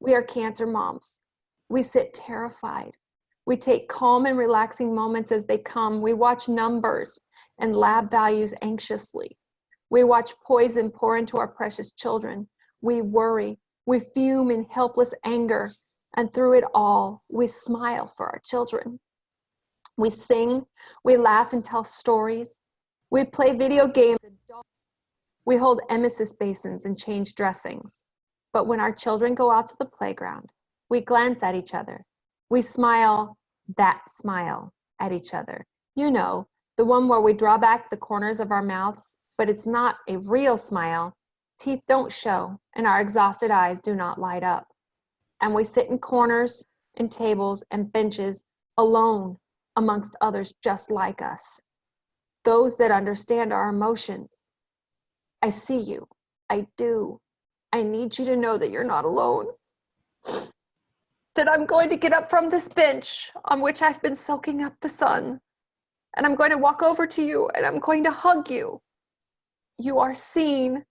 We are cancer moms. We sit terrified. We take calm and relaxing moments as they come. We watch numbers and lab values anxiously. We watch poison pour into our precious children. We worry. We fume in helpless anger. And through it all, we smile for our children. We sing. We laugh and tell stories. We play video games. We hold emesis basins and change dressings. But when our children go out to the playground, we glance at each other. We smile that smile at each other. You know, the one where we draw back the corners of our mouths, but it's not a real smile. Teeth don't show, and our exhausted eyes do not light up. And we sit in corners and tables and benches alone amongst others just like us. Those that understand our emotions. I see you. I do. I need you to know that you're not alone. That I'm going to get up from this bench on which I've been soaking up the sun. And I'm going to walk over to you and I'm going to hug you. You are seen.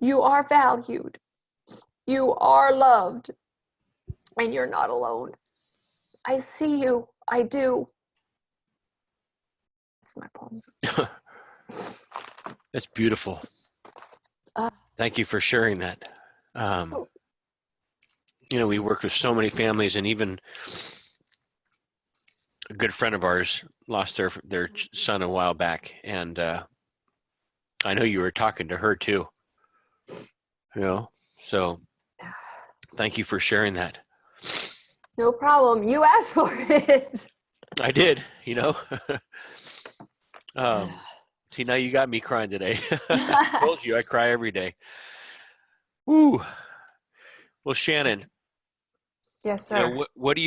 You are valued. You are loved. And you're not alone. I see you. I do. That's my poem. That's beautiful. Thank you for sharing that. We work with so many families, and even a good friend of ours lost their son a while back, and I know you were talking to her too. So thank you for sharing that. No problem. You asked for it. I did. See, now you got me crying today. I told you I cry every day. Woo. Well, Shannan. Yes, sir. What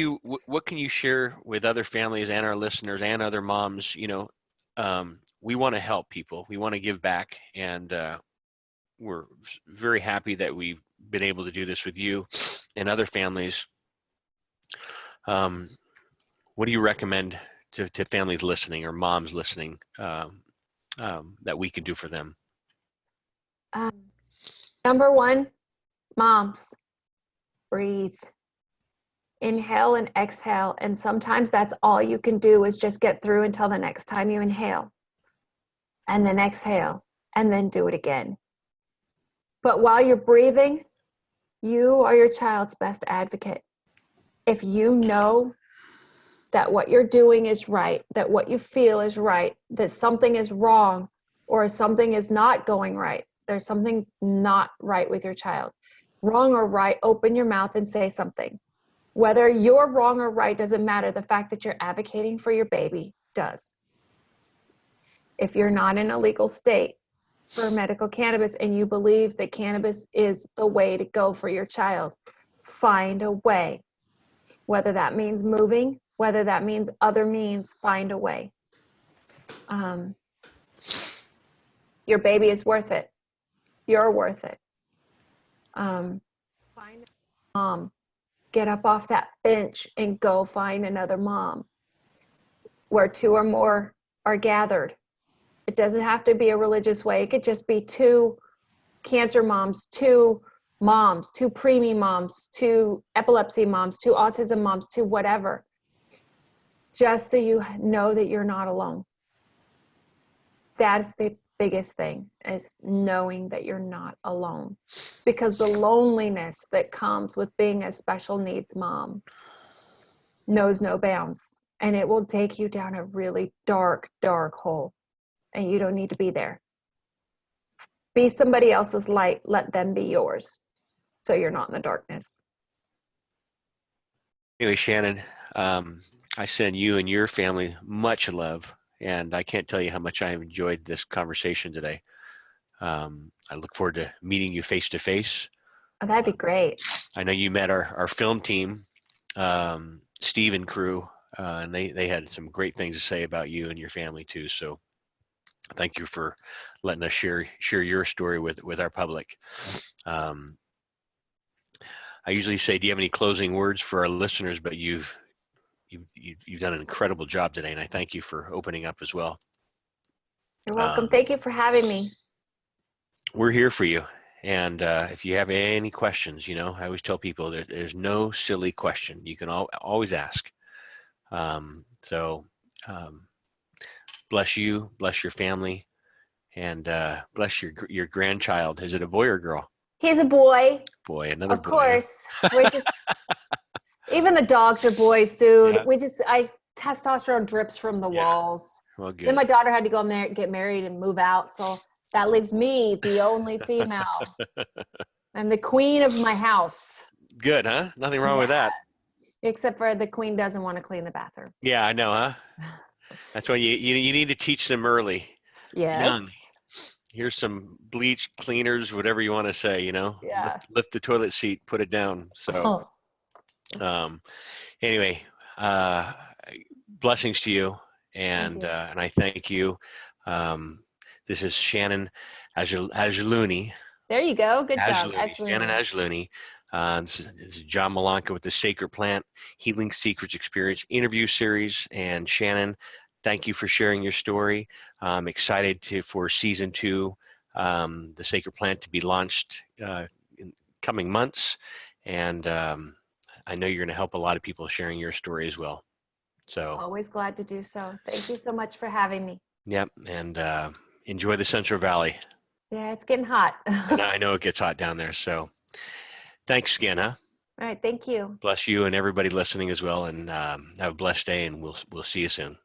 can you share with other families and our listeners and other moms? We want to help people. We want to give back, and we're very happy that we've been able to do this with you and other families. What do you recommend to families listening or moms listening that we can do for them? Number one, moms, breathe. Inhale and exhale. And sometimes that's all you can do is just get through until the next time you inhale. And then exhale. And then do it again. But while you're breathing, you are your child's best advocate. If you know that what you're doing is right, that what you feel is right, that something is wrong, or something is not going right, there's something not right with your child. Wrong or right, open your mouth and say something. Whether you're wrong or right doesn't matter. The fact that you're advocating for your baby does. If you're not in a legal state for medical cannabis and you believe that cannabis is the way to go for your child, find a way. Whether that means moving, whether that means other means, find a way. Your baby is worth it. You're worth it. Find a mom. Get up off that bench and go find another mom. Where two or more are gathered. It doesn't have to be a religious way. It could just be two cancer moms, two preemie moms, two epilepsy moms, two autism moms, two whatever. Just so you know that you're not alone. That's the biggest thing is knowing that you're not alone, because the loneliness that comes with being a special needs mom knows no bounds, and it will take you down a really dark, dark hole, and you don't need to be there. Be somebody else's light. Let them be yours, so you're not in the darkness. Anyway, Shannan, I send you and your family much love, and I can't tell you how much I enjoyed this conversation today. I look forward to meeting you face to face. Oh, that'd be great. I know you met our film team, Steve and crew, and they had some great things to say about you and your family too. So thank you for letting us share your story with our public. I usually say, do you have any closing words for our listeners? But you've done an incredible job today, and I thank you for opening up as well. You're welcome. Thank you for having me. We're here for you. And if you have any questions, I always tell people that there's no silly question. You can always ask. Bless you, bless your family, and bless your grandchild. Is it a boy or a girl? He's a boy. Boy, another boy. Of course. We're just, even the dogs are boys, dude. Yeah. Testosterone drips from the walls. Well, good. Then my daughter had to go get married and move out. So that leaves me, the only female. I'm the queen of my house. Good, huh? Nothing wrong with that. Except for the queen doesn't want to clean the bathroom. Yeah, I know, huh? That's why you need to teach them early. Yes. Young. Here's some bleach, cleaners, whatever you want to say, Yeah. Lift the toilet seat, put it down. So, anyway, blessings to you. And I thank you. This is Shannan Ajluni. There you go. Good job. Shannan Ajluni. This is John Malanka with the Sacred Plant Healing Secrets Experience interview series. And Shannan, thank you for sharing your story. I'm excited for season 2, the Sacred Plant to be launched in coming months. And I know you're going to help a lot of people sharing your story as well. So always glad to do so. Thank you so much for having me. Yep. And enjoy the Central Valley. Yeah, it's getting hot. And I know it gets hot down there. So thanks again, huh? All right. Thank you. Bless you and everybody listening as well. And have a blessed day, and we'll see you soon.